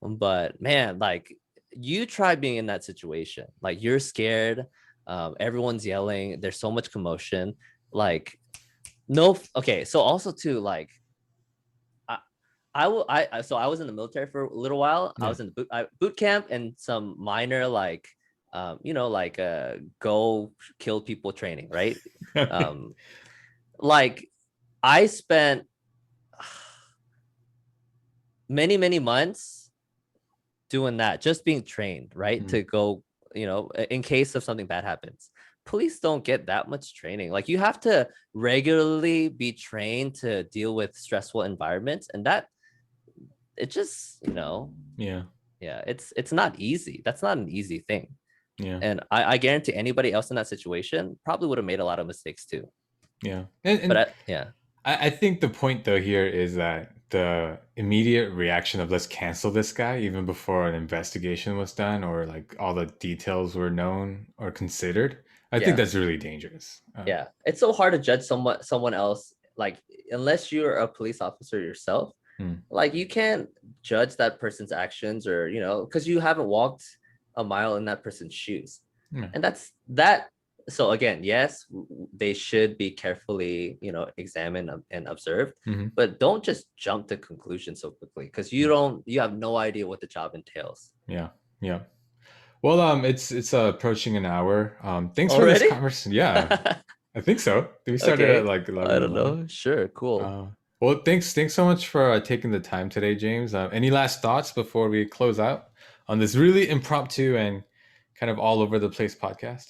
But man, like you try being in that situation. Like you're scared. Everyone's yelling. There's so much commotion. Like, no, okay. So also too, like I was in the military for a little while. I was in the boot camp and some minor like go kill people training, right? Like I spent many months doing that, just being trained, right? To go, in case of something bad happens. Police don't get that much training. Like you have to regularly be trained to deal with stressful environments, and that it just, it's not easy. That's not an easy thing. Yeah. And I guarantee anybody else in that situation probably would have made a lot of mistakes too. Yeah. I think the point though here is that the immediate reaction of let's cancel this guy even before an investigation was done or like all the details were known or considered, I think that's really dangerous. Yeah. It's so hard to judge someone else, like unless you're a police officer yourself. Like you can't judge that person's actions or, because you haven't walked a mile in that person's shoes. And that's that. So again, yes, they should be carefully, examined and observed, but don't just jump to conclusions so quickly because you have no idea what the job entails. Yeah. Well, it's approaching an hour. Thanks Already? For this conversation. Yeah, I think so. We started at like 11. I don't know. Sure, cool. Well, thanks so much for taking the time today, James. Any last thoughts before we close out on this really impromptu and kind of all over the place podcast?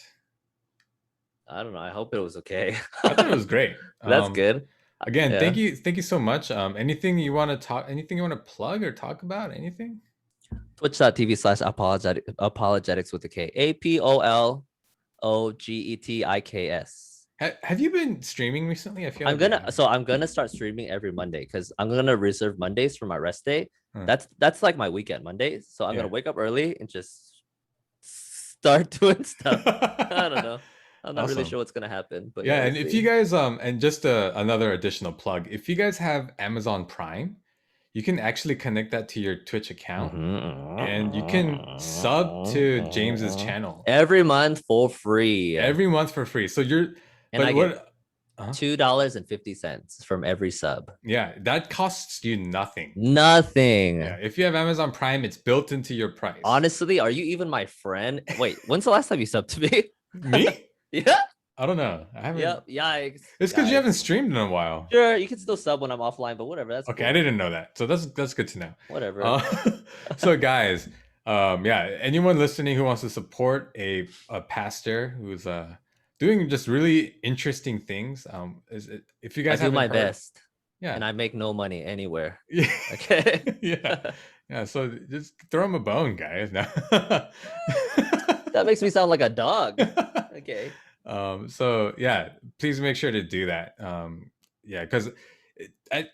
I don't know. I hope it was okay. I thought it was great. That's good. Again, thank you so much. Anything you want to plug or talk about? Anything? Twitch.tv/apologetics with a K. APOLOGETIKS. Have you been streaming recently? I feel I'm gonna start streaming every Monday because I'm gonna reserve Mondays for my rest day. That's like my weekend Mondays. So I'm gonna wake up early and just start doing stuff. I don't know. I'm not really sure what's gonna happen, but and if you guys and just another additional plug, if you guys have Amazon Prime, you can actually connect that to your Twitch account, and you can sub to James's channel every month for free. So you're. Uh-huh. $2.50 from every sub. Yeah, that costs you nothing. Nothing. Yeah, if you have Amazon Prime, it's built into your price. Honestly, are you even my friend? Wait, when's the last time you subbed to me? Me? Yeah. I don't know. I haven't. Yep. Yikes. It's because you haven't Yikes. streamed in a while. Sure, you can still sub when I'm offline, but whatever. That's Okay, cool. I didn't know that. So that's good to know. Whatever. So guys, yeah, anyone listening who wants to support a pastor who's doing just really interesting things, if you I guys do haven't my heard, best. yeah, And I make no money anywhere. yeah, Okay. yeah, yeah. So just throw him a bone, guys. Now. That makes me sound like a dog. Okay. So yeah, please make sure to do that. Yeah, because I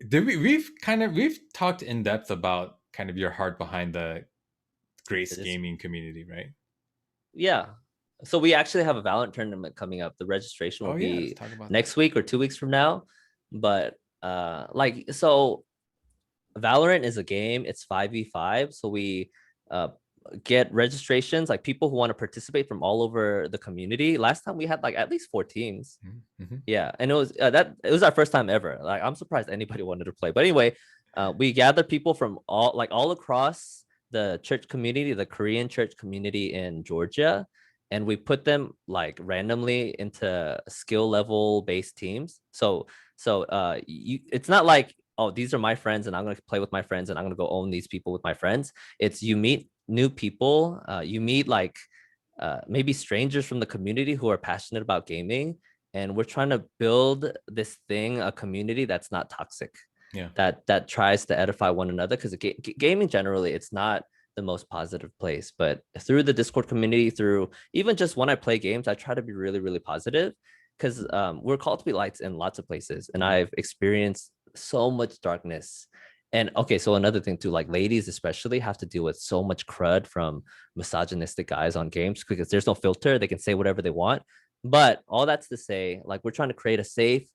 we've talked in depth about kind of your heart behind the Grace It is, gaming community, right? yeah. So we actually have a Valorant tournament coming up. The registration will Oh yeah, let's be talk about that. next week or 2 weeks from now. But like so Valorant is a game, it's 5v5. So we get registrations, like people who want to participate from all over the community. Last time we had like at least 4 teams. Mm-hmm. Yeah, and it was our first time ever. Like I'm surprised anybody wanted to play. But anyway, we gather people from all across the church community, the Korean church community in Georgia, and we put them like randomly into skill level based teams. So it's not like, oh, these are my friends and I'm going to play with my friends and I'm going to go own these people with my friends. It's you meet new people, you meet like maybe strangers from the community who are passionate about gaming, and we're trying to build this thing, a community that's not toxic. Yeah. That tries to edify one another, because gaming generally, it's not the most positive place, but through the Discord community, through even just when I play games, I try to be really, really positive, because we're called to be lights in lots of places, and I've experienced so much darkness. And okay, so another thing too, like ladies especially have to deal with so much crud from misogynistic guys on games, because there's no filter, they can say whatever they want. But all that's to say, like, we're trying to create a safe,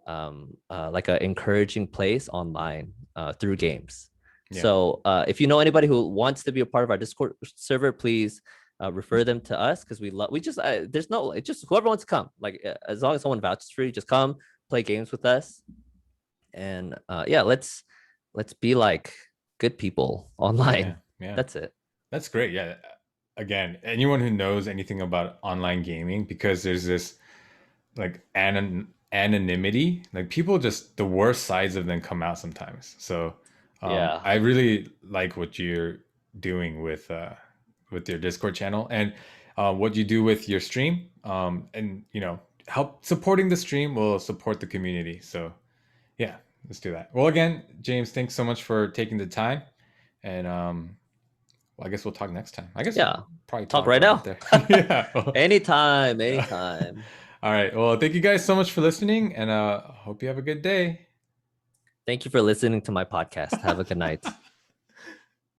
like an encouraging place online through games. Yeah. So if you know anybody who wants to be a part of our Discord server, please refer them to us, because we just there's no, it just whoever wants to come, like as long as someone vouches for you, just come play games with us. And yeah, let's be like good people online. Yeah. That's it. That's great. Yeah. Again, anyone who knows anything about online gaming, because there's this like anonymity, like people, just the worst sides of them come out sometimes. So Yeah. I really like what you're doing with your Discord channel, and what you do with your stream. And help supporting the stream will support the community. So yeah, let's do that. Well, again, James, thanks so much for taking the time, and well, I guess we'll talk next time. I guess Yeah. we'll probably Talk right now. there. Yeah. Anytime. All right. Well, thank you guys so much for listening, and hope you have a good day. Thank you for listening to my podcast. Have a good night.